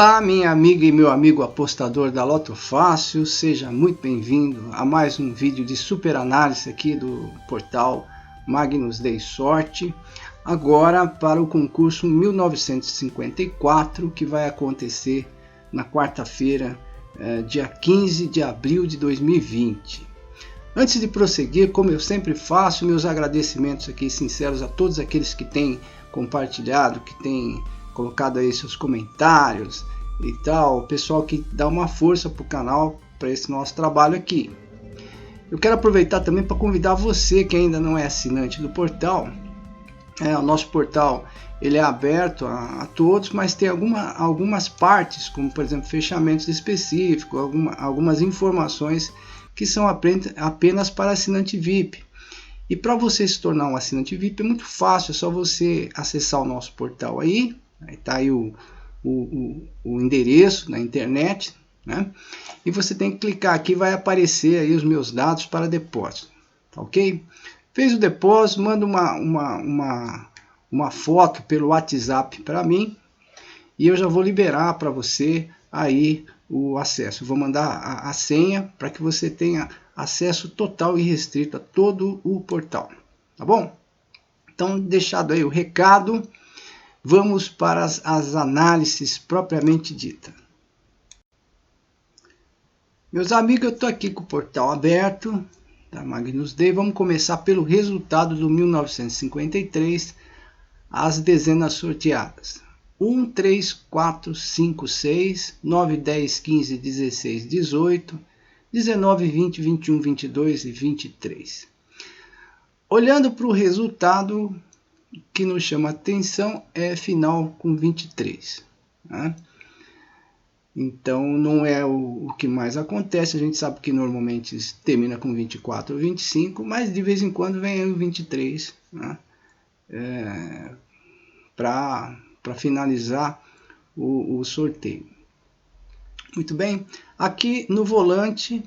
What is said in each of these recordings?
Olá, minha amiga e meu amigo apostador da Loto Fácil, seja muito bem-vindo a mais um vídeo de super análise aqui do portal Magnus Day Sorte. Agora para o concurso 1954, que vai acontecer na quarta-feira, dia 15 de abril de 2020. Antes de prosseguir, como eu sempre faço, meus agradecimentos aqui sinceros a todos aqueles que têm compartilhado, que têm colocado aí seus comentários e tal, o pessoal que dá uma força para o canal, para esse nosso trabalho aqui. Eu quero aproveitar também para convidar você que ainda não é assinante do portal. O nosso portal ele é aberto a todos, mas tem algumas partes, como por exemplo fechamentos específicos, algumas informações que são apenas para assinante VIP. E para você se tornar um assinante VIP é muito fácil, é só você acessar o nosso portal aí está aí o endereço na internet, né? E você tem que clicar aqui, vai aparecer aí os meus dados para depósito, tá ok? Fez o depósito, manda uma foto pelo WhatsApp para mim e eu já vou liberar para você aí o acesso. Vou mandar a senha para que você tenha acesso total e restrito a todo o portal, tá bom? Então, deixado aí o recado, vamos para as análises propriamente ditas. Meus amigos, eu estou aqui com o portal aberto da Magnus Day. Vamos começar pelo resultado do 1953, as dezenas sorteadas. 1, 3, 4, 5, 6, 9, 10, 15, 16, 18, 19, 20, 21, 22 e 23. Olhando para o resultado, o que nos chama a atenção é final com 23. Né? Então não é o que mais acontece, a gente sabe que normalmente termina com 24 ou 25, mas de vez em quando vem o 23, né? Para finalizar o sorteio. Muito bem, aqui no volante,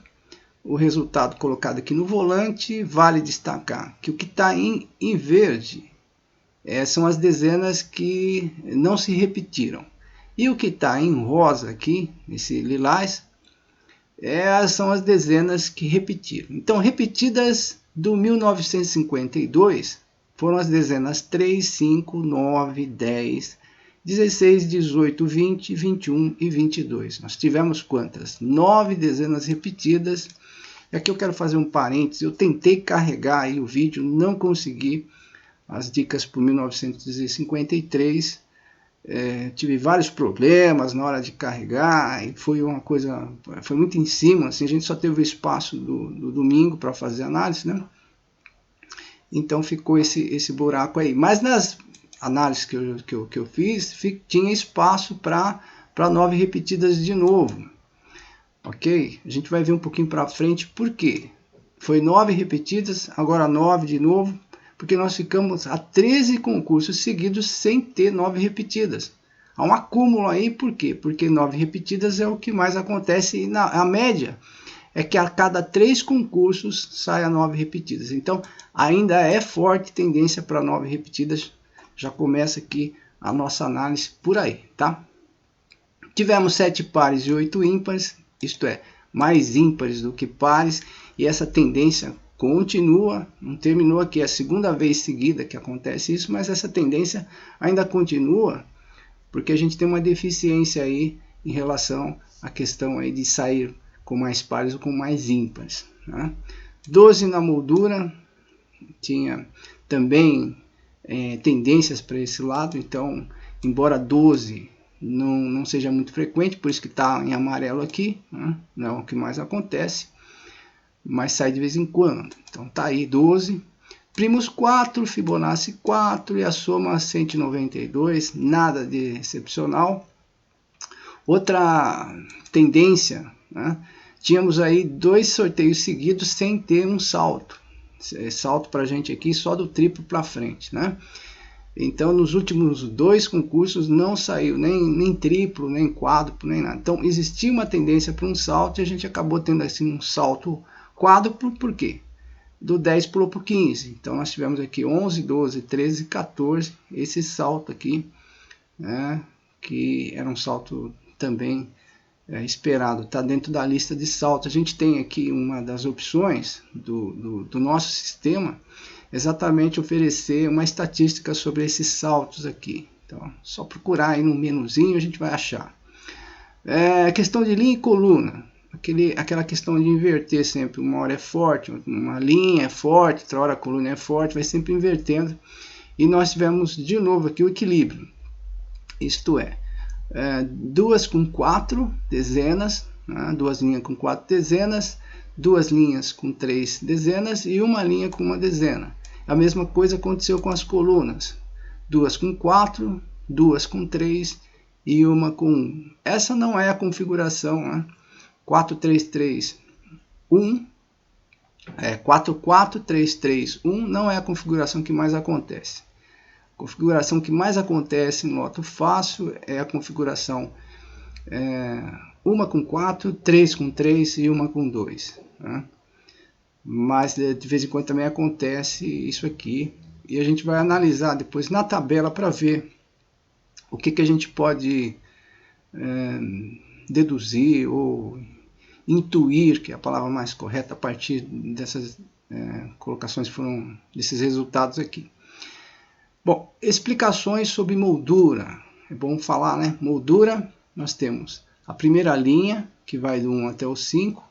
o resultado colocado aqui no volante, vale destacar que o que está em verde são as dezenas que não se repetiram. E o que está em rosa aqui, esse lilás, são as dezenas que repetiram. Então, repetidas do 1952 foram as dezenas 3, 5, 9, 10, 16, 18, 20, 21 e 22. Nós tivemos quantas? 9 dezenas repetidas. E aqui eu quero fazer um parênteses. Eu tentei carregar aí o vídeo, não consegui. As dicas para 1953, tive vários problemas na hora de carregar, e foi uma coisa, foi muito em cima, assim, a gente só teve o espaço do domingo para fazer análise, né? Então ficou esse buraco aí. Mas nas análises que eu fiz, tinha espaço para 9 repetidas de novo, ok? A gente vai ver um pouquinho para frente por quê. Foi 9 repetidas, agora 9 de novo, porque nós ficamos a 13 concursos seguidos sem ter 9 repetidas. Há um acúmulo aí, por quê? Porque 9 repetidas é o que mais acontece, e a média é que a cada 3 concursos saia 9 repetidas. Então, ainda é forte tendência para 9 repetidas. Já começa aqui a nossa análise por aí, tá? Tivemos 7 pares e 8 ímpares, isto é, mais ímpares do que pares, e essa tendência continua, não terminou aqui, é a segunda vez seguida que acontece isso, mas essa tendência ainda continua, porque a gente tem uma deficiência aí em relação à questão aí de sair com mais pares ou com mais ímpares. Né? 12 na moldura, tinha também tendências para esse lado, então, embora 12 não seja muito frequente, por isso que está em amarelo aqui, né? Não é o que mais acontece, mas sai de vez em quando. Então tá aí 12, primos 4, Fibonacci 4 e a soma 192, nada de excepcional. Outra tendência, né? Tínhamos aí 2 sorteios seguidos sem ter um salto. Salto para a gente aqui só do triplo para frente, né? Então nos últimos 2 concursos não saiu nem triplo, nem quádruplo, nem nada. Então existia uma tendência para um salto e a gente acabou tendo assim um salto quádruplo, por quê? Do 10 pulou para o 15. Então nós tivemos aqui 11, 12, 13, 14, esse salto aqui, né, que era um salto também esperado, está dentro da lista de saltos. A gente tem aqui uma das opções do nosso sistema, exatamente oferecer uma estatística sobre esses saltos aqui. Então, só procurar aí no menuzinho a gente vai achar. Questão de linha e coluna, aquela questão de inverter sempre, uma hora é forte, uma linha é forte, outra hora a coluna é forte, vai sempre invertendo. E nós tivemos de novo aqui o equilíbrio, isto é, 2 com 4 dezenas, né? 2 linhas com 4 dezenas, 2 linhas com 3 dezenas e uma linha com uma dezena. A mesma coisa aconteceu com as colunas, 2 com 4, 2 com 3 e uma com 1. Essa não é a configuração, né? 4, 3, 3, 1, 4, 4, 3, 3, 1 não é a configuração que mais acontece. A configuração que mais acontece no loto fácil é a configuração 1 com 4, 3 com 3 e 1 com 2. Né? Mas de vez em quando também acontece isso aqui. E a gente vai analisar depois na tabela para ver o que a gente pode deduzir ou intuir, que é a palavra mais correta, a partir dessas colocações, desses resultados aqui. Bom, explicações sobre moldura. É bom falar, né? Moldura, nós temos a primeira linha, que vai do 1 até o 5.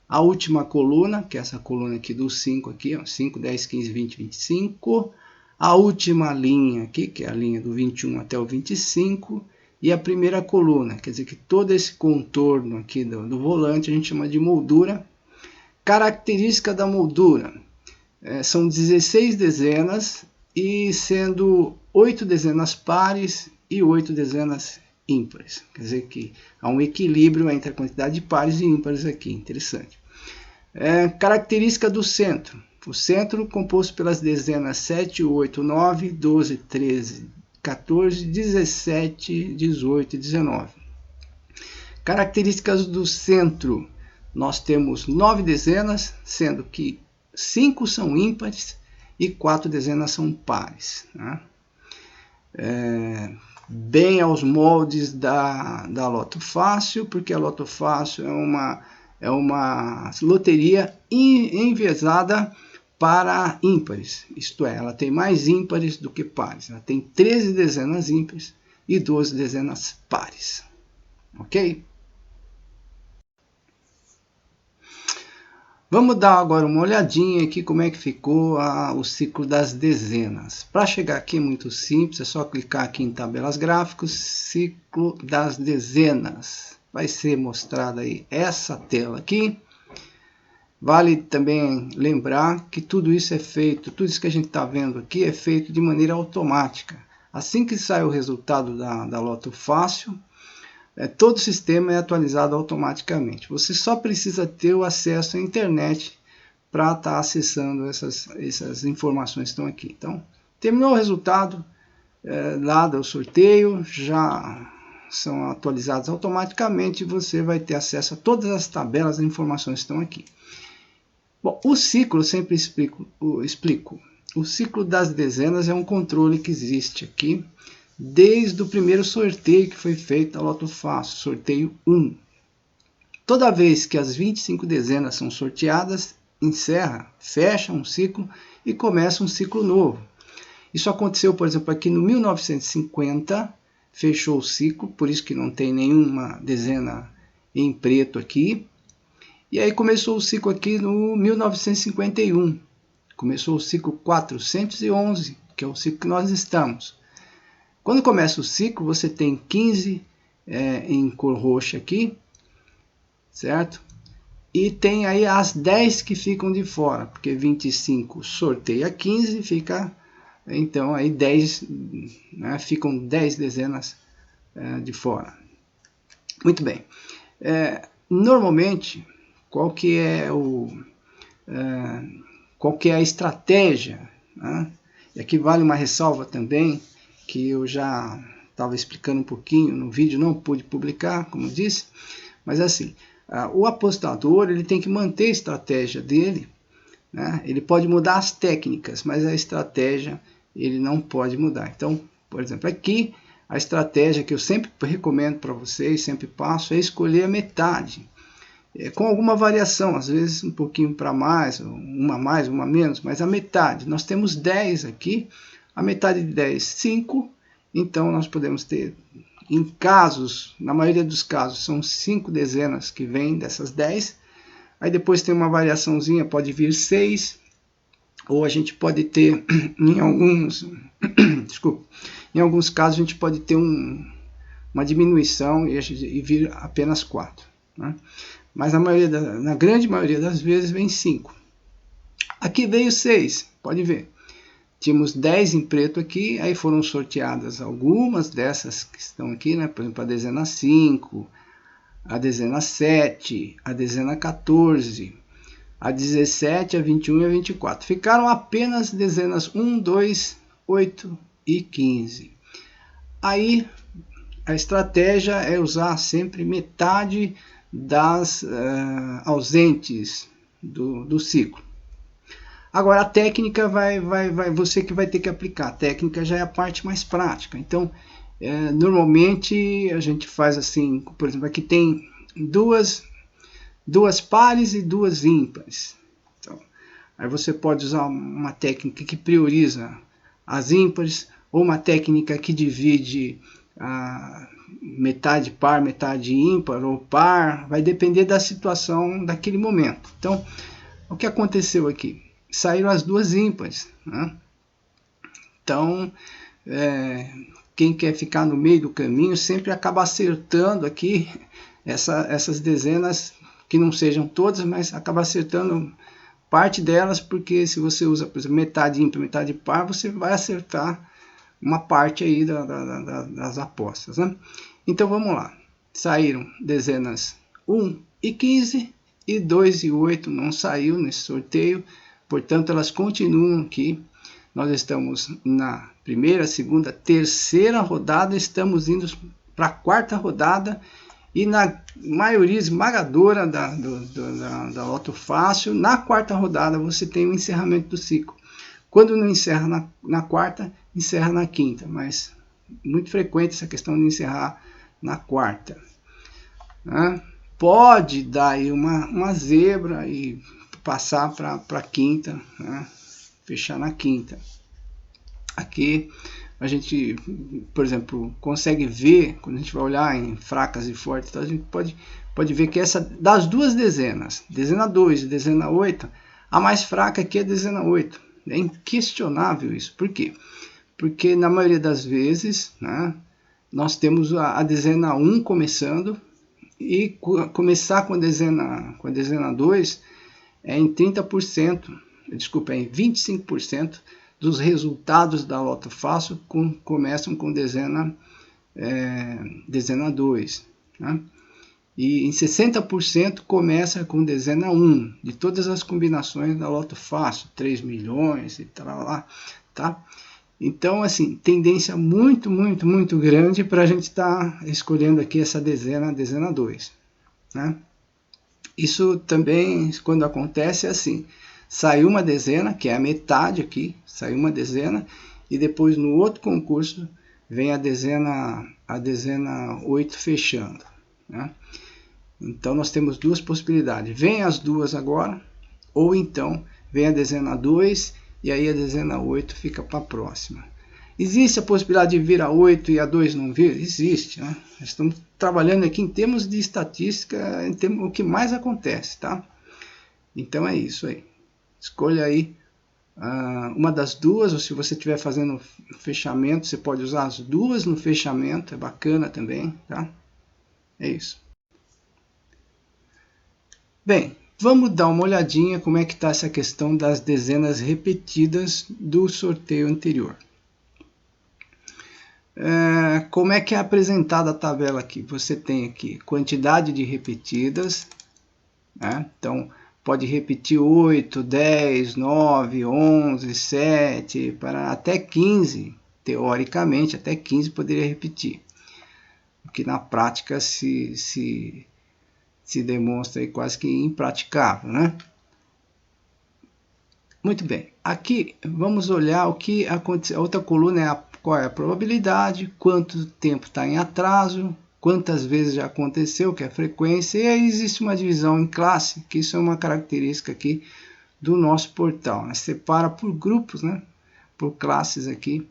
A última coluna, que é essa coluna aqui do 5 aqui, ó, 5, 10, 15, 20, 25. A última linha aqui, que é a linha do 21 até o 25. E a primeira coluna, quer dizer que todo esse contorno aqui do volante a gente chama de moldura. Característica da moldura, são 16 dezenas, e sendo 8 dezenas pares e 8 dezenas ímpares. Quer dizer que há um equilíbrio entre a quantidade de pares e ímpares aqui, interessante. Característica do centro. O centro composto pelas dezenas 7, 8, 9, 12, 13, 14, 17, 18 e 19. Características do centro. Nós temos 9 dezenas, sendo que 5 são ímpares e 4 dezenas são pares. Né? Bem aos moldes da Loto Fácil, porque a Loto Fácil é uma loteria enviesada para ímpares, isto é, ela tem mais ímpares do que pares. Ela tem 13 dezenas ímpares e 12 dezenas pares. Ok? Vamos dar agora uma olhadinha aqui como é que ficou o ciclo das dezenas. Para chegar aqui é muito simples, é só clicar aqui em tabelas gráficos, ciclo das dezenas. Vai ser mostrada aí essa tela aqui. Vale também lembrar que tudo isso é feito, tudo isso que a gente está vendo aqui é feito de maneira automática. Assim que sai o resultado da Loto Fácil, todo o sistema é atualizado automaticamente. Você só precisa ter o acesso à internet para estar acessando essas informações que estão aqui. Então, terminou o resultado lá do sorteio, já são atualizados automaticamente e você vai ter acesso a todas as tabelas e informações que estão aqui. Bom, o ciclo, eu sempre explico. O ciclo das dezenas é um controle que existe aqui desde o primeiro sorteio que foi feito na Loto Fácil, sorteio 1. Toda vez que as 25 dezenas são sorteadas, fecha um ciclo e começa um ciclo novo. Isso aconteceu, por exemplo, aqui no 1950, fechou o ciclo, por isso que não tem nenhuma dezena em preto aqui. E aí começou o ciclo aqui no 1951. Começou o ciclo 411, que é o ciclo que nós estamos. Quando começa o ciclo, você tem 15 em cor roxa aqui, certo? E tem aí as 10 que ficam de fora, porque 25 sorteia 15, fica, então aí 10, né, ficam 10 dezenas de fora. Muito bem. Normalmente, qual que é a estratégia? Né? E aqui vale uma ressalva também, que eu já estava explicando um pouquinho no vídeo, não pude publicar, como eu disse, mas assim, o apostador ele tem que manter a estratégia dele, né? Ele pode mudar as técnicas, mas a estratégia ele não pode mudar. Então, por exemplo, aqui a estratégia que eu sempre recomendo para vocês, sempre passo, é escolher a metade. Com alguma variação, às vezes um pouquinho para mais, uma menos, mas a metade. Nós temos 10 aqui, a metade de 10, 5, então nós podemos ter, em casos, na maioria dos casos, são 5 dezenas que vêm dessas 10, aí depois tem uma variaçãozinha, pode vir 6, ou a gente pode ter, em alguns, desculpa, em alguns casos a gente pode ter uma diminuição e vir apenas 4, né? Mas na grande maioria das vezes vem 5. Aqui veio 6, pode ver. Tínhamos 10 em preto aqui, aí foram sorteadas algumas dessas que estão aqui, né? Por exemplo, a dezena 5, a dezena 7, a dezena 14, a 17, a 21 e a 24. Ficaram apenas dezenas 1, 2, 8 e 15. Aí a estratégia é usar sempre metade das ausentes do ciclo. Agora a técnica você que vai ter que aplicar. A técnica já é a parte mais prática. Então, normalmente a gente faz assim, por exemplo, aqui tem duas pares e 2 ímpares. Então, aí você pode usar uma técnica que prioriza as ímpares, ou uma técnica que divide metade par, metade ímpar ou par, vai depender da situação daquele momento. Então, o que aconteceu aqui? Saíram as 2 ímpares, né? Então, quem quer ficar no meio do caminho sempre acaba acertando aqui essas dezenas, que não sejam todas, mas acaba acertando parte delas, porque se você usa, por exemplo, metade ímpar, metade par, você vai acertar uma parte aí das apostas, né? Então vamos lá, saíram dezenas 1 e 15 e 2 e 8 não saiu nesse sorteio, portanto elas continuam aqui. Nós estamos na primeira, segunda, terceira rodada, estamos indo para a 4ª rodada, e na maioria esmagadora da Loto Fácil, na 4ª rodada você tem o encerramento do ciclo. Quando não encerra na 4ª, encerra na 5ª, mas muito frequente essa questão de encerrar na 4ª. Né? Pode dar aí uma zebra e passar para a 5ª, né? Fechar na 5ª. Aqui a gente, por exemplo, consegue ver, quando a gente vai olhar em fracas e fortes, então a gente pode ver que essa das 2 dezenas, dezena 2 e dezena 8, a mais fraca aqui é a dezena 8. É inquestionável isso. Por quê? Porque na maioria das vezes, né, nós temos a dezena 1 começando, e começar com a dezena 2 é em 30%, desculpa, é em 25% dos resultados da Loto Fácil começam com dezena 2, né? E em 60% começa com dezena 1, de todas as combinações da Loto Fácil, 3 milhões e tal lá, tá? Então, assim, tendência muito, muito, muito grande para a gente estar escolhendo aqui essa dezena 2, né? Isso também, quando acontece, é assim, saiu uma dezena, que é a metade aqui, saiu uma dezena, e depois no outro concurso vem a dezena 8 fechando, né? Então nós temos 2 possibilidades, vem as 2 agora, ou então vem a dezena 2 e aí a dezena 8 fica para a próxima. Existe a possibilidade de vir a 8 e a 2 não vir? Existe, né? Nós estamos trabalhando aqui em termos de estatística, em termos, o que mais acontece, tá? Então é isso aí. Escolha aí uma das 2, ou se você estiver fazendo fechamento, você pode usar as 2 no fechamento, é bacana também, tá? É isso. Bem, vamos dar uma olhadinha como é que está essa questão das dezenas repetidas do sorteio anterior. Como é que é apresentada a tabela aqui? Você tem aqui quantidade de repetidas, né? Então pode repetir 8, 10, 9, 11, 7, para até 15, teoricamente até 15 poderia repetir, o que na prática se demonstra aí quase que impraticável, né? Muito bem, aqui vamos olhar o que aconteceu. A outra coluna é a qual é a probabilidade, quanto tempo está em atraso, quantas vezes já aconteceu, que é a frequência, e aí existe uma divisão em classe, que isso é uma característica aqui do nosso portal. Né? Separa por grupos, né? Por classes aqui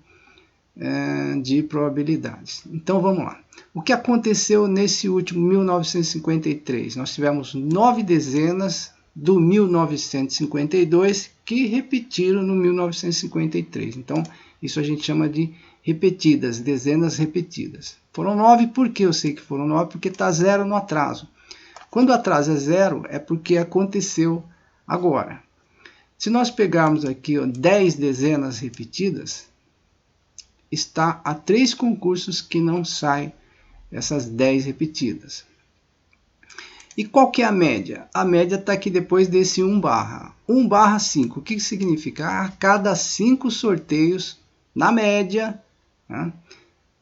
de probabilidades. Então vamos lá. O que aconteceu nesse último 1953? Nós tivemos 9 dezenas do 1952 que repetiram no 1953. Então isso a gente chama de repetidas, dezenas repetidas. Foram 9, por que eu sei que foram 9? Porque está 0 no atraso. Quando o atraso é 0, é porque aconteceu agora. Se nós pegarmos aqui 10 dezenas repetidas, está a 3 concursos que não saem essas 10 repetidas. E qual que é a média? A média está aqui depois desse 1/5. O que significa? A cada 5 sorteios, na média, né,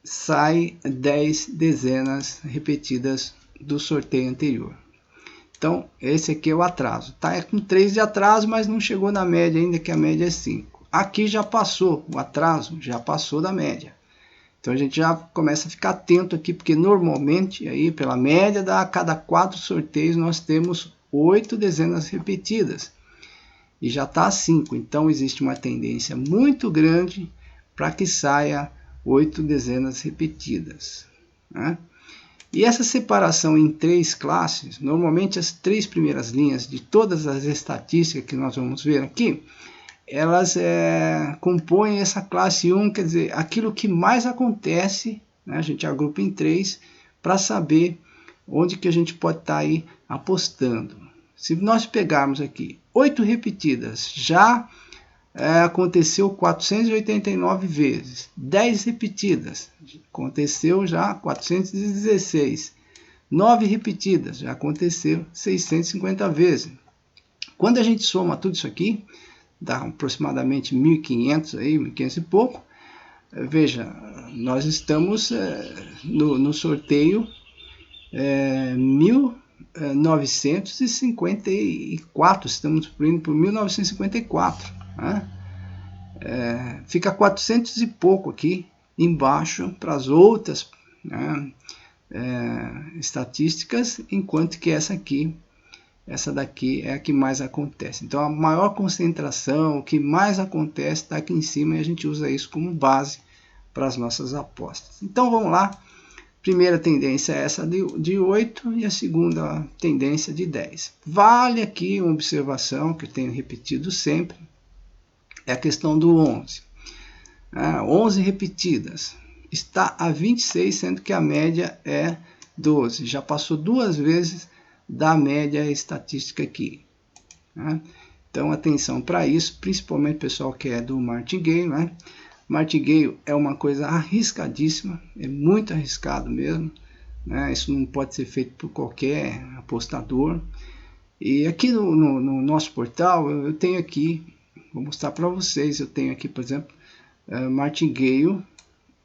sai 10 dezenas repetidas do sorteio anterior. Então, esse aqui é o atraso. Está com 3 de atraso, mas não chegou na média ainda, que a média é 5. Aqui já passou, o atraso já passou da média. Então a gente já começa a ficar atento aqui, porque normalmente, aí, pela média, a cada 4 sorteios nós temos 8 dezenas repetidas. E já está a 5. Então existe uma tendência muito grande para que saia 8 dezenas repetidas. Né? E essa separação em 3 classes, normalmente as 3 primeiras linhas de todas as estatísticas que nós vamos ver aqui, elas compõem essa classe 1, quer dizer, aquilo que mais acontece, né, a gente agrupa em 3 para saber onde que a gente pode estar aí apostando. Se nós pegarmos aqui 8 repetidas, já aconteceu 489 vezes. 10 repetidas, aconteceu já 416. 9 repetidas, já aconteceu 650 vezes. Quando a gente soma tudo isso aqui, dá aproximadamente 1.500 aí, 1.500 e pouco. Veja, nós estamos no sorteio 1954, estamos indo para 1954. Né? Fica 400 e pouco aqui embaixo para as outras, né, estatísticas, enquanto que essa daqui é a que mais acontece. Então a maior concentração, o que mais acontece está aqui em cima, e a gente usa isso como base para as nossas apostas. Então vamos lá. Primeira tendência é essa de 8 e a segunda tendência de 10. Vale aqui uma observação que eu tenho repetido sempre, é a questão do 11. 11 repetidas. Está a 26, sendo que a média é 12. Já passou 2 vezes da média estatística aqui. Né? Então atenção para isso, principalmente o pessoal que é do martingale. Né? Martingale é uma coisa arriscadíssima, é muito arriscado mesmo. Né? Isso não pode ser feito por qualquer apostador. E aqui no nosso portal eu tenho aqui, vou mostrar para vocês, eu tenho aqui, por exemplo, martingale.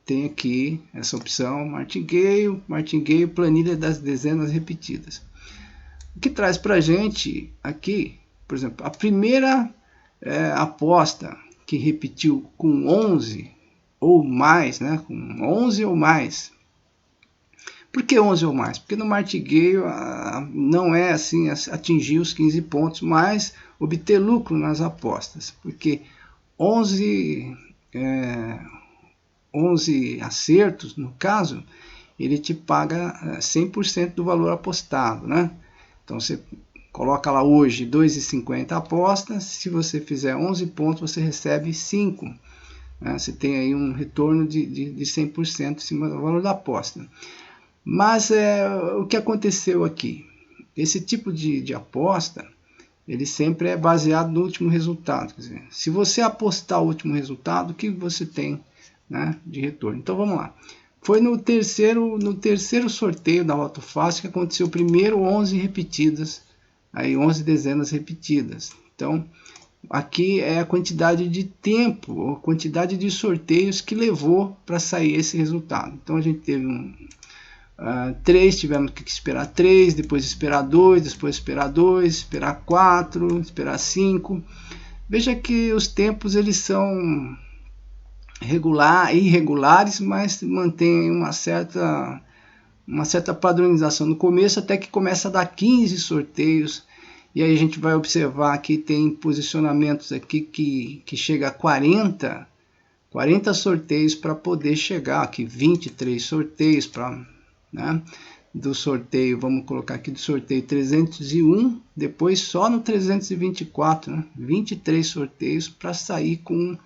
Tem aqui essa opção, martingale, planilha das dezenas repetidas. O que traz para a gente aqui, por exemplo, a primeira aposta que repetiu com 11 ou mais, né, com 11 ou mais. Por que 11 ou mais? Porque no martingale não é assim atingir os 15 pontos, mas obter lucro nas apostas. Porque 11 acertos, no caso, ele te paga 100% do valor apostado, né? Então você coloca lá hoje 2,50 apostas, se você fizer 11 pontos você recebe 5. Né? Você tem aí um retorno de 100% em cima do valor da aposta. Mas o que aconteceu aqui? Esse tipo de aposta, ele sempre é baseado no último resultado. Quer dizer, se você apostar o último resultado, o que você tem, né, de retorno? Então vamos lá. Foi no terceiro sorteio da Loto Fácil que aconteceu primeiro 11 repetidas, aí 11 dezenas repetidas. Então, aqui é a quantidade de tempo, a quantidade de sorteios que levou para sair esse resultado. Então, a gente teve 3, tivemos que esperar 3, depois esperar 2, depois esperar 2, esperar 4, esperar 5. Veja que os tempos eles são irregulares, mas mantém uma certa padronização no começo, até que começa a dar 15 sorteios, e aí a gente vai observar que tem posicionamentos aqui que chega a 40 sorteios para poder chegar aqui, 23 sorteios para, né, do sorteio, vamos colocar aqui do sorteio 301, depois só no 324, né, 23 sorteios para sair com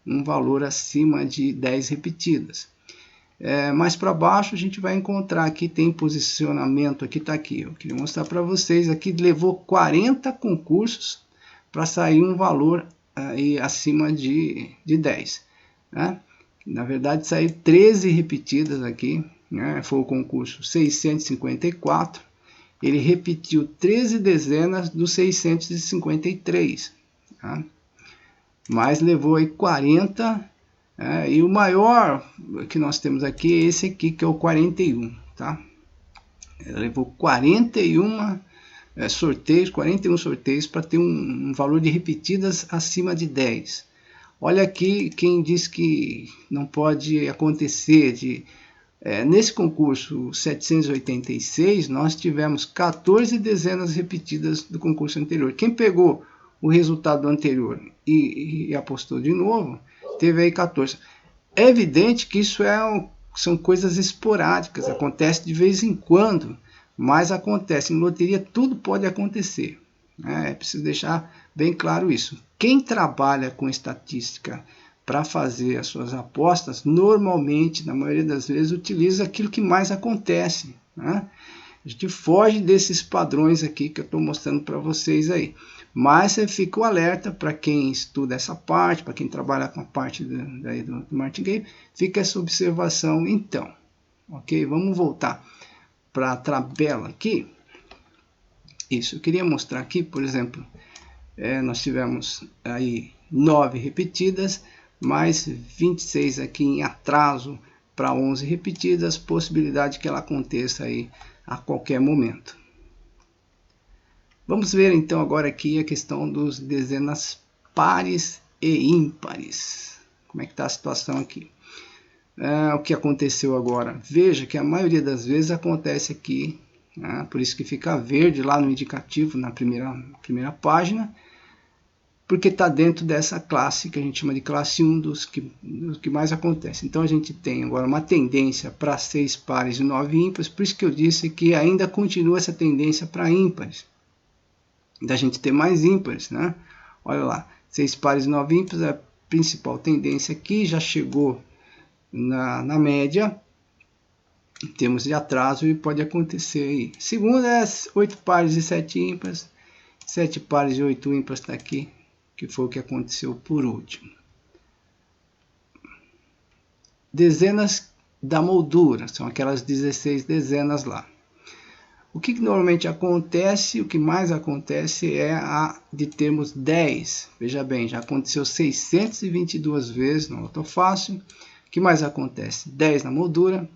um valor acima de 10 repetidas. Mais para baixo a gente vai encontrar aqui, tem posicionamento, aqui está aqui, eu queria mostrar para vocês, aqui levou 40 concursos para sair um valor aí acima de 10, né? Na verdade saiu 13 repetidas aqui, né? Foi o concurso 654, ele repetiu 13 dezenas dos 653, tá? Mas levou aí 40. E o maior que nós temos aqui é esse aqui, que é o 41, tá? Ele levou 41 sorteios para ter um valor de repetidas acima de 10. Olha aqui, quem diz que não pode acontecer nesse concurso 786, nós tivemos 14 dezenas repetidas do concurso anterior. Quem pegou o resultado anterior e apostou de novo, teve aí 14. É evidente que isso são coisas esporádicas, acontece de vez em quando, mas acontece. Em loteria tudo pode acontecer. É preciso deixar bem claro isso. Quem trabalha com estatística para fazer as suas apostas, normalmente, na maioria das vezes, utiliza aquilo que mais acontece, né? A gente foge desses padrões aqui que eu estou mostrando para vocês aí. Mas você fica o alerta para quem estuda essa parte, para quem trabalha com a parte do marketing game, fica essa observação então. Ok? Vamos voltar para a tabela aqui. Isso, eu queria mostrar aqui, por exemplo, nós tivemos aí 9 repetidas, mais 26 aqui em atraso para 11 repetidas, possibilidade que ela aconteça aí a qualquer momento. Vamos ver então agora aqui a questão dos dezenas pares e ímpares. Como é que está a situação aqui? O que aconteceu agora? Veja que a maioria das vezes acontece aqui, né? Por isso que fica verde lá no indicativo na primeira página, porque está dentro dessa classe que a gente chama de classe 1 dos que mais acontece. Então a gente tem agora uma tendência para 6 pares e 9 ímpares, por isso que eu disse que ainda continua essa tendência para ímpares, da gente ter mais ímpares, né? Olha lá, 6 pares e 9 ímpares, a principal tendência aqui, já chegou na média, em termos de atraso, e pode acontecer aí. Segunda é 8 pares e 7 ímpares, 7 pares e 8 ímpares está aqui, que foi o que aconteceu por último. Dezenas da moldura, são aquelas 16 dezenas lá. O que normalmente acontece, o que mais acontece é a de termos 10. Veja bem, já aconteceu 622 vezes no autofácil. O que mais acontece? 10 na moldura,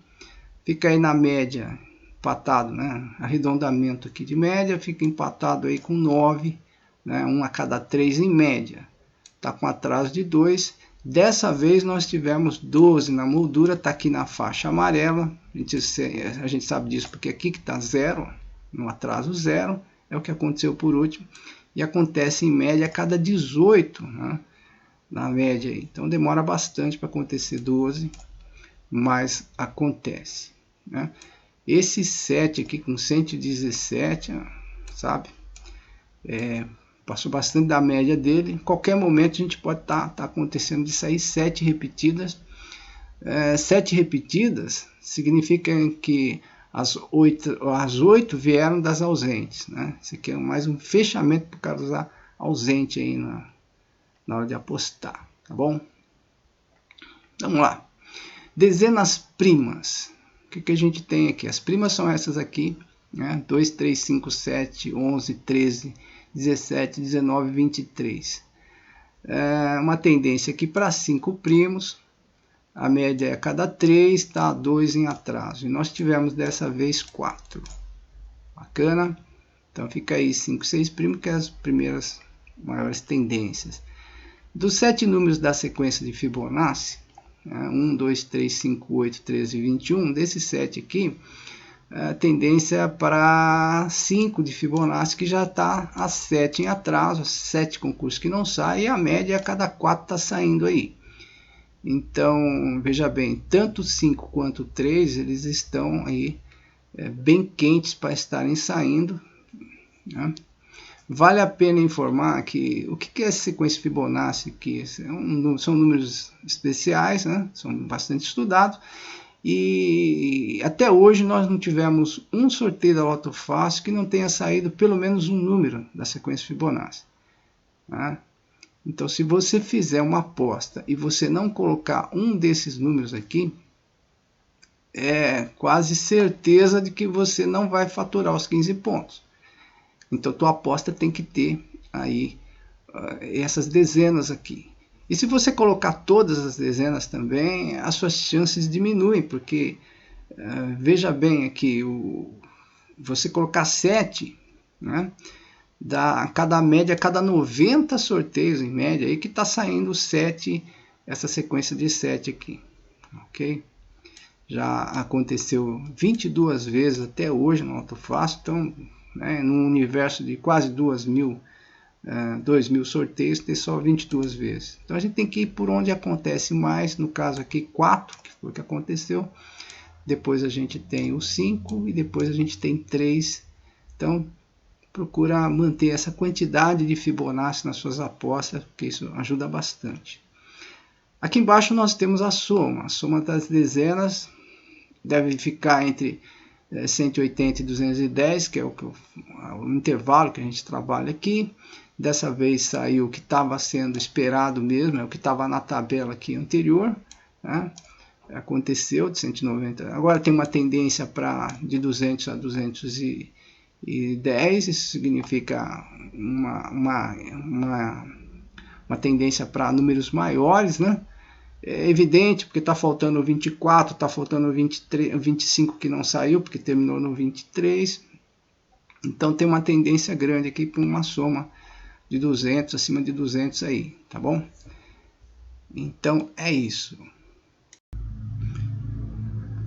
fica aí na média, empatado, né? Arredondamento aqui de média, fica empatado aí com 9, né? 1 a cada 3 em média. Está com atraso de 2. Dessa vez nós tivemos 12 na moldura, está aqui na faixa amarela. A gente sabe disso porque aqui que está 0, no atraso 0, é o que aconteceu por último. E acontece em média a cada 18, né? Na média aí. Então demora bastante para acontecer 12, mas acontece, né? Esse 7 aqui com 117, sabe? Passou bastante da média dele. Em qualquer momento a gente pode estar acontecendo de sair 7 repetidas. 7 repetidas significa que as 8 vieram das ausentes, né? Isso aqui é mais um fechamento por causa da ausente aí na hora de apostar, tá bom? Vamos lá. Dezenas primas. O que a gente tem aqui? As primas são essas aqui, né? 2, 3, 5, 7, 11, 13, 17, 19, 23. Uma tendência aqui para 5 primos. A média é a cada 3, está 2 em atraso. E nós tivemos dessa vez 4. Bacana? Então fica aí 5, 6 primos, que é as primeiras maiores tendências. Dos 7 números da sequência de Fibonacci, 1, 2, 3, 5, 8, 13, 21, desses 7 aqui, a tendência para 5 de Fibonacci, que já está a 7 em atraso, 7 concursos que não saem, e a média a cada 4 está saindo aí. Então, veja bem, tanto 5 quanto 3, eles estão aí bem quentes para estarem saindo, né? Vale a pena informar que o que é essa sequência Fibonacci aqui? São números especiais, né? São bastante estudados, e até hoje nós não tivemos um sorteio da Loto Fácil que não tenha saído pelo menos um número da sequência Fibonacci, né? Então, se você fizer uma aposta e você não colocar um desses números aqui, é quase certeza de que você não vai faturar os 15 pontos. Então, tua aposta tem que ter aí essas dezenas aqui. E se você colocar todas as dezenas também, as suas chances diminuem, porque veja bem aqui, você colocar 7, né? Da cada média, cada 90 sorteios em média, aí que está saindo 7, essa sequência de 7 aqui, ok? Já aconteceu 22 vezes até hoje no Loto Fácil, então, né, num universo de quase 2.000 sorteios, tem só 22 vezes. Então a gente tem que ir por onde acontece mais, no caso aqui 4, que foi o que aconteceu, depois a gente tem o 5 e depois a gente tem 3, então procura manter essa quantidade de Fibonacci nas suas apostas, porque isso ajuda bastante. Aqui embaixo nós temos a soma das dezenas deve ficar entre 180 e 210, que é o intervalo que a gente trabalha aqui. Dessa vez saiu o que estava sendo esperado mesmo, é o que estava na tabela aqui anterior, né? Aconteceu de 190, agora tem uma tendência de 200 a 210, isso significa uma tendência para números maiores, né? É evidente, porque está faltando 24, está faltando 23, 25 que não saiu, porque terminou no 23, então tem uma tendência grande aqui para uma soma de 200, acima de 200 aí, tá bom? Então é isso.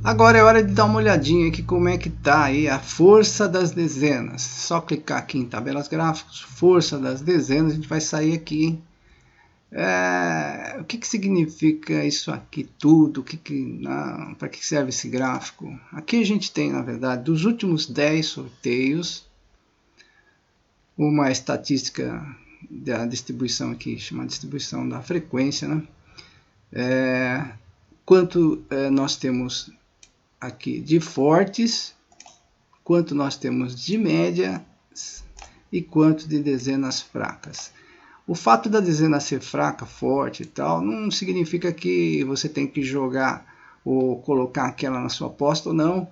Agora é hora de dar uma olhadinha aqui como é que está aí a força das dezenas. Só clicar aqui em tabelas gráficas, força das dezenas, a gente vai sair aqui. O que significa isso aqui tudo? Para que serve esse gráfico? Aqui a gente tem, na verdade, dos últimos 10 sorteios, uma estatística da distribuição aqui, chamada distribuição da frequência, né? Quanto nós temos aqui de fortes, quanto nós temos de média e quanto de dezenas fracas. O fato da dezena ser fraca, forte e tal, não significa que você tem que jogar ou colocar aquela na sua aposta ou não.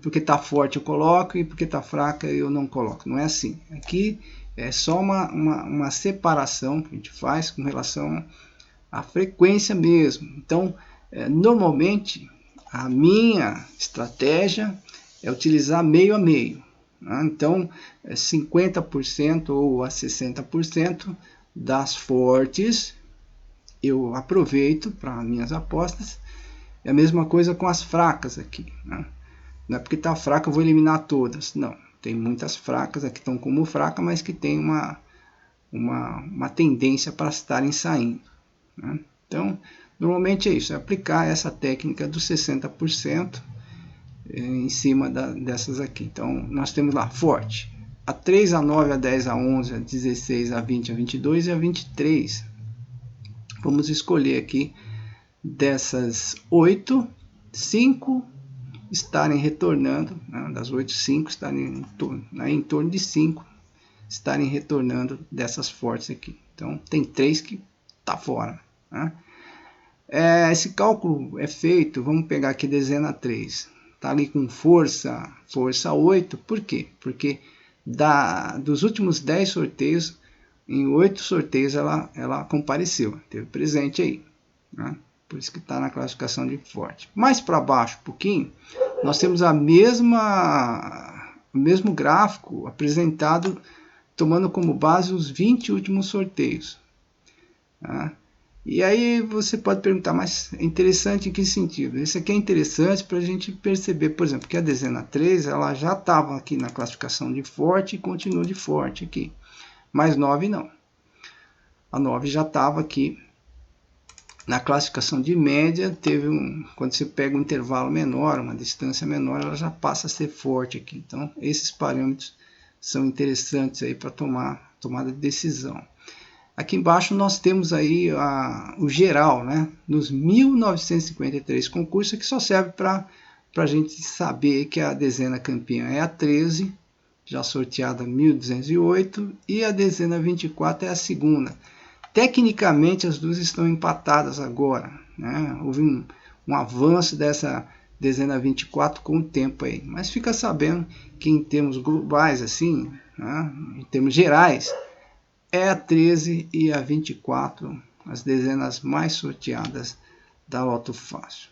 Porque está forte eu coloco e porque está fraca eu não coloco. Não é assim. Aqui é só uma separação que a gente faz com relação à frequência mesmo. Então, normalmente, a minha estratégia é utilizar meio a meio. Né? Então, 50% ou a 60% das fortes eu aproveito para minhas apostas. É a mesma coisa com as fracas aqui. Né? Não é porque está fraca eu vou eliminar todas. Não, tem muitas fracas aqui estão como fraca, mas que tem uma tendência para estarem saindo. Né? Então, normalmente é isso, é aplicar essa técnica dos 60% em cima dessas aqui. Então, nós temos lá forte, a 3, a 9, a 10, a 11, a 16, a 20, a 22 e a 23. Vamos escolher aqui dessas 8, 5 estarem retornando, né? Das 8, 5 estarem em torno de 5 estarem retornando dessas fortes aqui. Então, tem 3 que está fora. Né? Esse cálculo é feito, vamos pegar aqui dezena 3. Está ali com força 8. Por quê? Porque dos últimos 10 sorteios, em 8 sorteios ela compareceu, teve presente aí. Né? Por isso que está na classificação de forte. Mais para baixo, um pouquinho, nós temos o mesmo gráfico apresentado, tomando como base os 20 últimos sorteios. Tá? E aí você pode perguntar, mas é interessante em que sentido? Isso aqui é interessante para a gente perceber, por exemplo, que a dezena 3 ela já estava aqui na classificação de forte e continua de forte aqui. Mas 9 não. A 9 já estava aqui na classificação de média, quando você pega um intervalo menor, uma distância menor, ela já passa a ser forte aqui. Então, esses parâmetros são interessantes aí para tomada de decisão. Aqui embaixo nós temos aí o geral, né? Nos 1953 concursos, que só serve para a gente saber que a dezena campeã é a 13, já sorteada 1208, e a dezena 24 é a segunda. Tecnicamente as duas estão empatadas agora, né? Houve um avanço dessa dezena 24 com o tempo aí, mas fica sabendo que em termos globais, assim, né? Em termos gerais, é a 13 e a 24 as dezenas mais sorteadas da Loto Fácil.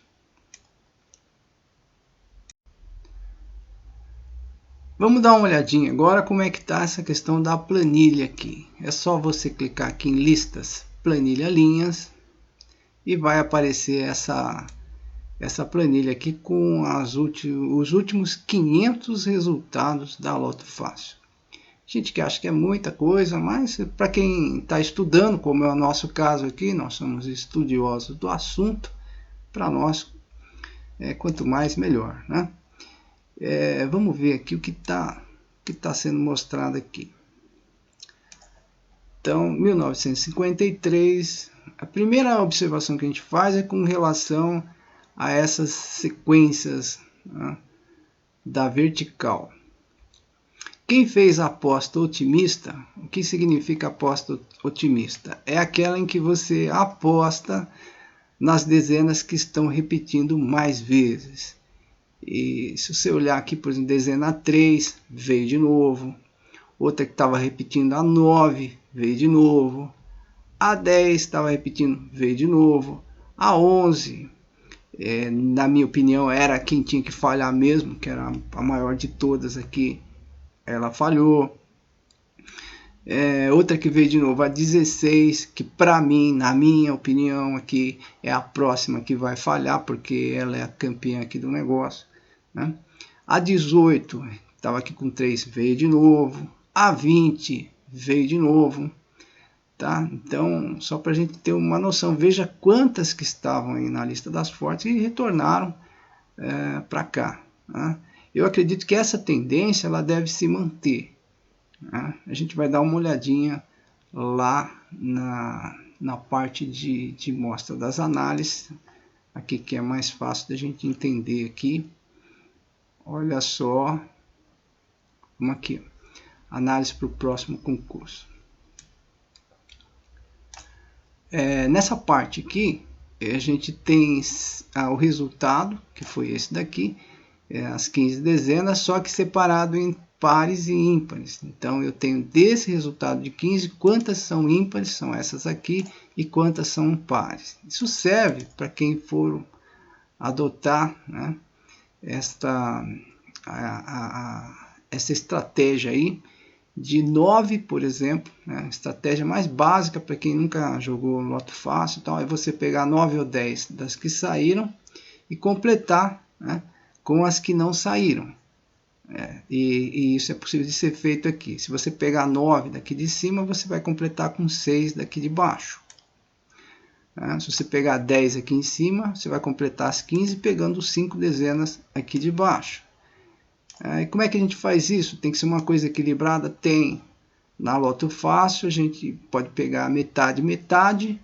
Vamos dar uma olhadinha agora como é que está essa questão da planilha aqui. É só você clicar aqui em listas, planilha linhas, e vai aparecer essa planilha aqui com os últimos 500 resultados da Loto Fácil. Gente que acha que é muita coisa, mas para quem está estudando, como é o nosso caso aqui, nós somos estudiosos do assunto, para nós, quanto mais melhor, né? Vamos ver aqui o que tá sendo mostrado aqui. Então, 1953, a primeira observação que a gente faz é com relação a essas sequências, né, da vertical. Quem fez a aposta otimista, o que significa aposta otimista? É aquela em que você aposta nas dezenas que estão repetindo mais vezes. E se você olhar aqui, por exemplo, dezena 3, veio de novo. Outra que estava repetindo a 9, veio de novo. A 10 estava repetindo, veio de novo. A 11, na minha opinião, era quem tinha que falhar mesmo, que era a maior de todas aqui. Ela falhou. Outra que veio de novo, a 16, que para mim, na minha opinião, aqui é a próxima que vai falhar, porque ela é a campeã aqui do negócio, né? A 18, estava aqui com 3, veio de novo. A 20, veio de novo. Tá? Então, só para a gente ter uma noção, veja quantas que estavam aí na lista das fortes e retornaram para cá, né? Eu acredito que essa tendência ela deve se manter, né? A gente vai dar uma olhadinha lá na parte de mostra das análises, aqui que é mais fácil da gente entender aqui. Olha só, vamos aqui, análise para o próximo concurso. Nessa parte aqui, a gente tem o resultado, que foi esse daqui, as 15 dezenas, só que separado em pares e ímpares. Então, eu tenho desse resultado de 15, quantas são ímpares, são essas aqui, e quantas são pares. Isso serve para quem for adotar, né, essa estratégia aí, de 9, por exemplo, né, estratégia mais básica para quem nunca jogou Loto Fácil, então, é você pegar 9 ou 10 das que saíram e completar, né, com as que não saíram. E isso é possível de ser feito aqui. Se você pegar 9 daqui de cima, você vai completar com 6 daqui de baixo. Se você pegar 10 aqui em cima, você vai completar as 15 pegando 5 dezenas aqui de baixo. E como é que a gente faz isso? Tem que ser uma coisa equilibrada? Tem. Na Loto Fácil, a gente pode pegar metade, metade.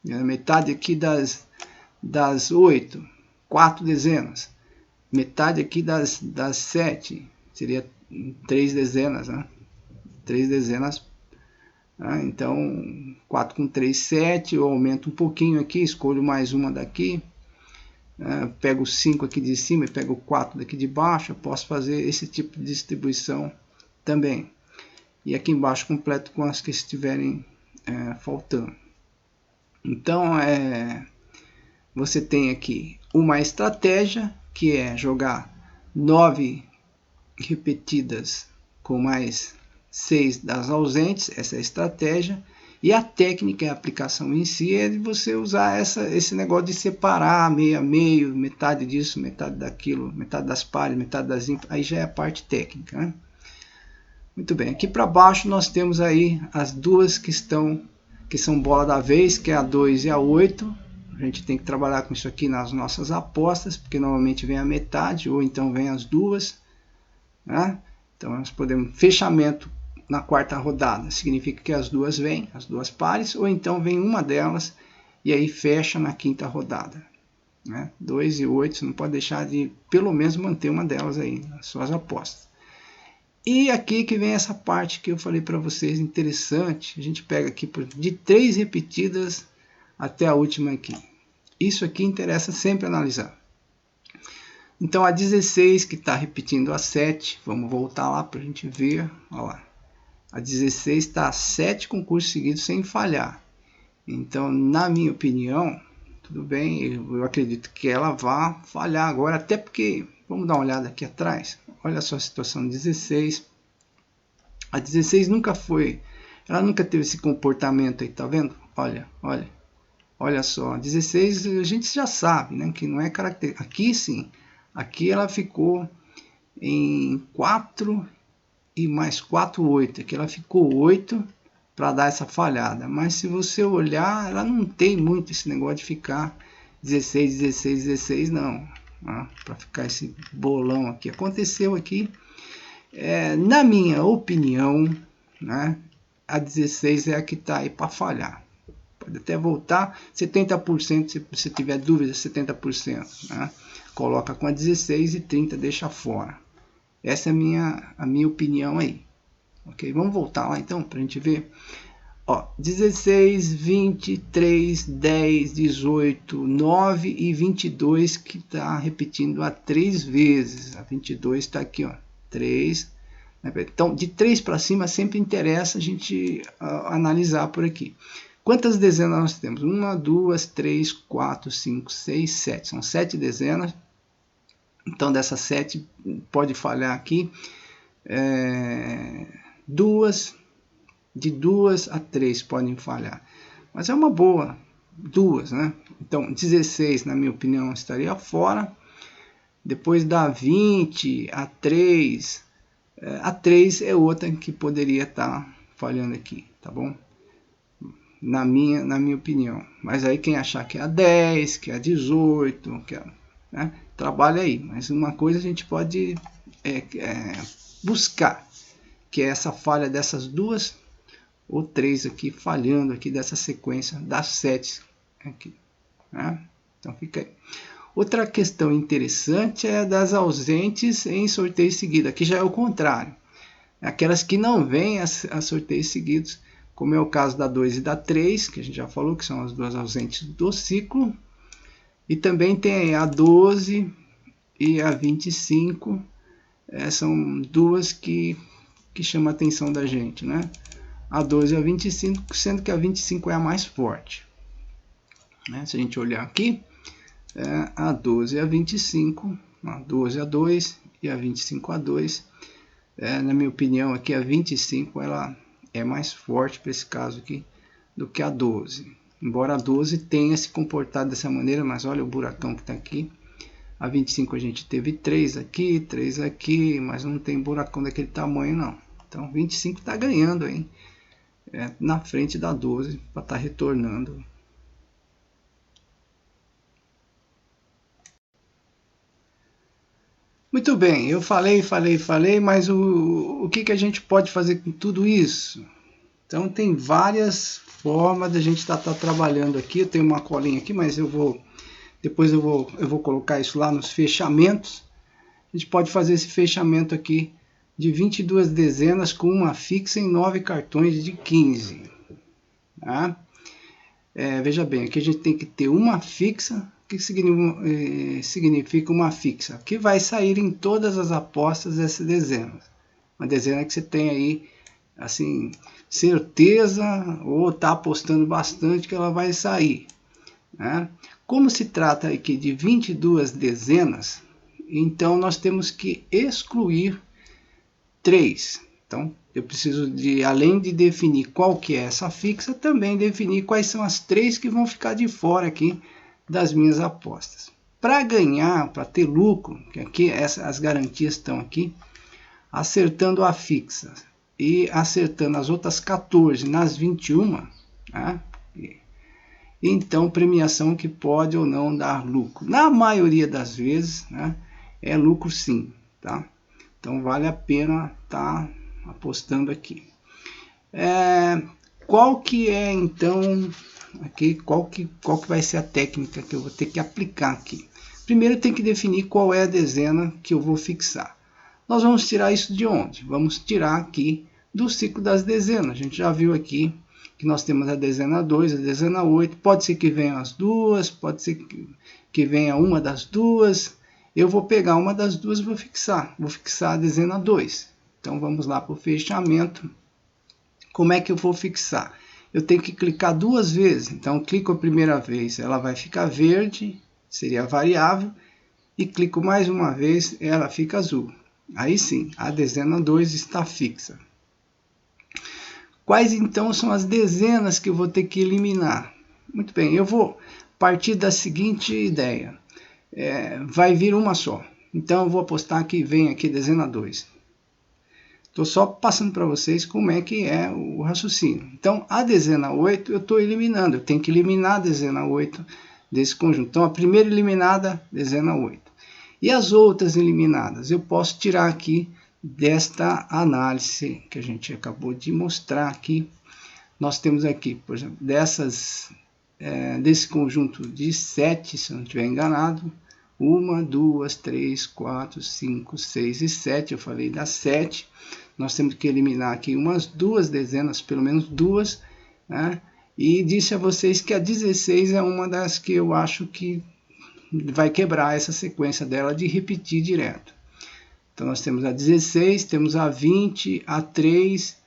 Metade aqui das 8, 4 dezenas. Metade aqui das 7, seria 3 dezenas, né? 3 dezenas. Então, 4 com 3, 7. Eu aumento um pouquinho aqui, escolho mais uma daqui. Pego 5 aqui de cima e pego 4 daqui de baixo. Eu posso fazer esse tipo de distribuição também. E aqui embaixo completo com as que estiverem faltando. Então, você tem aqui uma estratégia, que é jogar 9 repetidas com mais 6 das ausentes. Essa é a estratégia. E a técnica, a aplicação em si, é de você usar esse negócio de separar meio a meio, metade disso, metade daquilo, metade das pares, metade das ímpares, aí já é a parte técnica, né? Muito bem, aqui para baixo nós temos aí as duas que são bola da vez, que é a 2 e a 8. A gente tem que trabalhar com isso aqui nas nossas apostas, porque normalmente vem a metade, ou então vem as duas, né? Então nós podemos, fechamento na quarta rodada, significa que as duas vêm, as duas pares, ou então vem uma delas, e aí fecha na quinta rodada, né? 2 e 8, você não pode deixar de pelo menos manter uma delas aí nas suas apostas. E aqui que vem essa parte que eu falei para vocês, interessante. A gente pega aqui de 3 repetidas até a última aqui. Isso aqui interessa sempre analisar. Então a 16 que está repetindo a 7, vamos voltar lá para a gente ver. Olha lá. A 16 está a 7 concursos seguidos sem falhar. Então, na minha opinião, tudo bem, eu acredito que ela vá falhar agora, até porque, vamos dar uma olhada aqui atrás. Olha só a situação 16. A 16 nunca foi, ela nunca teve esse comportamento aí, tá vendo? Olha só, a 16 a gente já sabe, né, que não é característica. Aqui sim, aqui ela ficou em 4 e mais 4, 8. Aqui ela ficou 8 para dar essa falhada. Mas se você olhar, ela não tem muito esse negócio de ficar 16, 16, 16, não. Para ficar esse bolão aqui. Aconteceu aqui, na minha opinião, né, a 16 é a que está aí para falhar. Pode até voltar 70%, se você tiver dúvida, 70%. Né? Coloca com a 16 e 30 deixa fora. Essa é a minha opinião aí. Ok? Vamos voltar lá então para a gente ver. Ó, 16, 23, 10, 18, 9 e 22 que está repetindo a 3 vezes. A 22 está aqui, ó, 3. Então, de 3 para cima sempre interessa a gente analisar por aqui. Quantas dezenas nós temos? 1, 2, 3, 4, 5, 6, 7. São 7 dezenas. Então, dessas 7 pode falhar aqui. De 2 a 3 podem falhar, mas é uma boa, 2, né? Então 16 na minha opinião estaria fora, depois da 20 a 3, a 3 é outra que poderia estar falhando aqui, tá bom? Na minha opinião, mas aí quem achar que é a 10, que é a 18, né? Trabalha aí, mas uma coisa a gente pode buscar, que é essa falha dessas duas ou 3 aqui, falhando aqui dessa sequência das 7 aqui, né? Então fica aí. Outra questão interessante é das ausentes em sorteios seguidos. Aqui já é o contrário. Aquelas que não vêm a sorteios seguidos, como é o caso da 2 e da 3, que a gente já falou que são as duas ausentes do ciclo. E também tem a 12 e a 25. São duas que chamam a atenção da gente, né? A 12 e a 25, sendo que a 25 é a mais forte. Né? Se a gente olhar aqui, a 12 e a 25, a 12 a 2 e a 25 a 2. Na minha opinião, aqui a 25 ela é mais forte para esse caso aqui do que a 12. Embora a 12 tenha se comportado dessa maneira, mas olha o buracão que está aqui. A 25 a gente teve 3 aqui, mas não tem buracão daquele tamanho não. Então 25 está ganhando, hein? Na frente da 12 para estar retornando. Muito bem, eu falei, mas o que a gente pode fazer com tudo isso? Então tem várias formas de a gente estar trabalhando aqui. Eu tenho uma colinha aqui, mas depois eu vou colocar isso lá nos fechamentos. A gente pode fazer esse fechamento aqui de 22 dezenas com uma fixa em 9 cartões de 15. Tá? Veja bem, aqui a gente tem que ter uma fixa. O que significa uma fixa? Que vai sair em todas as apostas essa dezena. Uma dezena que você tem aí, assim, certeza ou está apostando bastante que ela vai sair. Né? Como se trata aqui de 22 dezenas, então nós temos que excluir 3. Então, eu preciso de, além de definir qual que é essa fixa, também definir quais são as 3 que vão ficar de fora aqui das minhas apostas. Para ganhar, para ter lucro, que aqui as garantias estão aqui, acertando a fixa e acertando as outras 14 nas 21, né? Então premiação que pode ou não dar lucro. Na maioria das vezes, né, é lucro sim, tá? Então vale a pena estar apostando aqui. Qual que é então aqui, qual que vai ser a técnica que eu vou ter que aplicar aqui? Primeiro tem que definir qual é a dezena que eu vou fixar. Nós vamos tirar isso de onde? Vamos tirar aqui do ciclo das dezenas. A gente já viu aqui que nós temos a dezena 2, a dezena 8. Pode ser que venham as duas, pode ser que venha uma das duas. Eu vou pegar uma das duas e vou fixar a dezena 2. Então vamos lá para o fechamento. Como é que eu vou fixar? Eu tenho que clicar 2 vezes. Então clico a primeira vez, ela vai ficar verde, seria a variável, e clico mais uma vez, ela fica azul. Aí sim, a dezena 2 está fixa. Quais então são as dezenas que eu vou ter que eliminar? Muito bem, eu vou partir da seguinte ideia. Vai vir uma só. Então eu vou apostar que vem aqui dezena 2. Estou só passando para vocês como é que é o raciocínio. Então a dezena 8 eu estou eliminando. Eu tenho que eliminar a dezena 8 desse conjunto. Então a primeira eliminada, dezena 8. E as outras eliminadas? Eu posso tirar aqui desta análise que a gente acabou de mostrar aqui. Nós temos aqui, por exemplo, desse conjunto de 7, se eu não estiver enganado, 1, 2, 3, 4, 5, 6 e 7, eu falei das 7, nós temos que eliminar aqui umas 2 dezenas, pelo menos 2, né? E disse a vocês que a 16 é uma das que eu acho que vai quebrar essa sequência dela de repetir direto. Então nós temos a 16, temos a 20, a 3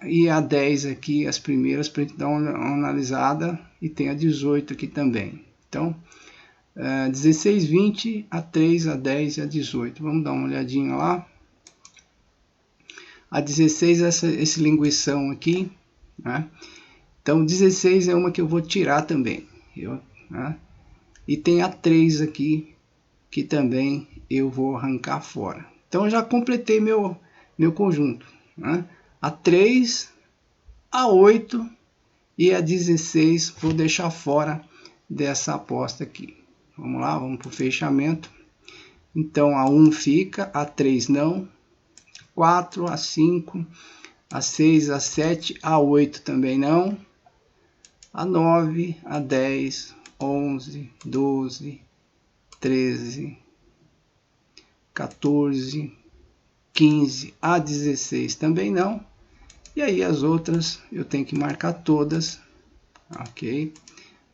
e a 10 aqui, as primeiras, para a gente dar uma analisada, e tem a 18 aqui também. Então 16, 20, a 3, a 10 e a 18. Vamos dar uma olhadinha lá. A 16 é esse linguição aqui, né? Então 16 é uma que eu vou tirar também. E tem a 3 aqui, que também eu vou arrancar fora. Então eu já completei meu conjunto, né? A 3, a 8 e a 16 vou deixar fora dessa aposta aqui. Vamos lá, vamos para o fechamento. Então a 1 fica, a 3 não, 4, a 5, a 6, a 7, a 8 também não, a 9, a 10, 11, 12, 13, 14, 15, a 16 também não. E aí as outras eu tenho que marcar todas, ok?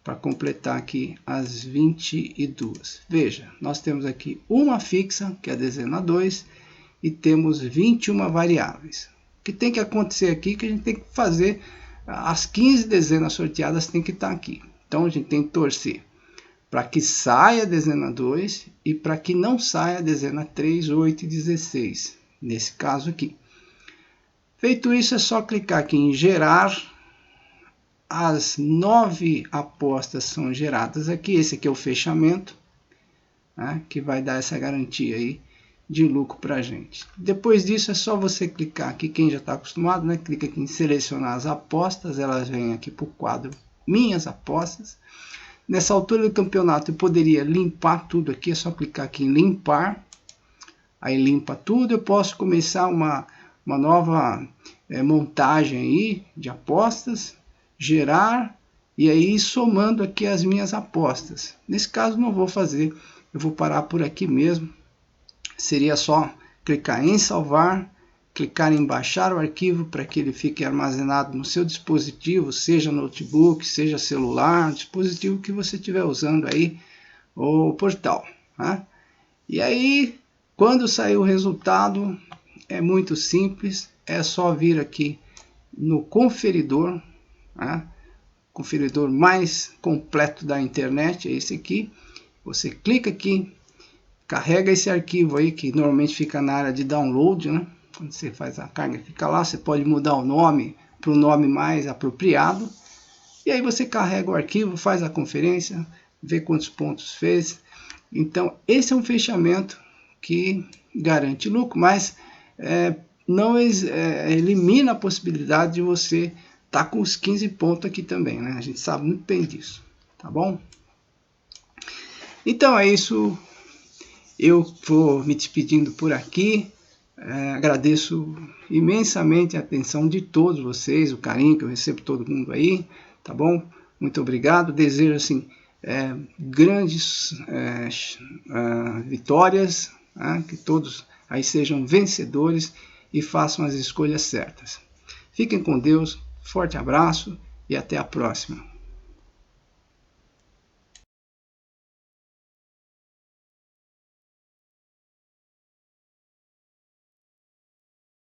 Para completar aqui as 22. Veja, nós temos aqui uma fixa, que é a dezena 2, e temos 21 variáveis. O que tem que acontecer aqui é que a gente tem que fazer, as 15 dezenas sorteadas tem que estar aqui. Então a gente tem que torcer para que saia a dezena 2 e para que não saia a dezena 3, 8 e 16, nesse caso aqui. Feito isso, é só clicar aqui em gerar. As 9 apostas são geradas aqui. Esse aqui é o fechamento, né, que vai dar essa garantia aí de lucro para a gente. Depois disso é só você clicar aqui, quem já está acostumado, né, clica aqui em selecionar as apostas, elas vêm aqui para o quadro minhas apostas. Nessa altura do campeonato eu poderia limpar tudo aqui, é só clicar aqui em limpar, aí limpa tudo. Eu posso começar uma nova montagem aí de apostas, gerar, e aí somando aqui as minhas apostas. Nesse caso não vou fazer, eu vou parar por aqui mesmo. Seria só clicar em salvar, clicar em baixar o arquivo para que ele fique armazenado no seu dispositivo, seja notebook, seja celular, dispositivo que você estiver usando aí, ou portal, né? E aí, quando sair o resultado, é muito simples, é só vir aqui no conferidor, né? Conferidor mais completo da internet, é esse aqui. Você clica aqui, carrega esse arquivo aí, que normalmente fica na área de download, né? Quando você faz a carga, fica lá, você pode mudar o nome para o nome mais apropriado. E aí você carrega o arquivo, faz a conferência, vê quantos pontos fez. Então, esse é um fechamento que garante lucro, mas não elimina a possibilidade de você estar com os 15 pontos aqui também, né? A gente sabe muito bem disso, tá bom? Então é isso, eu vou me despedindo por aqui. Agradeço imensamente a atenção de todos vocês, o carinho que eu recebo de todo mundo aí, tá bom? Muito obrigado, desejo assim grandes vitórias, que todos aí sejam vencedores e façam as escolhas certas. Fiquem com Deus, forte abraço e até a próxima.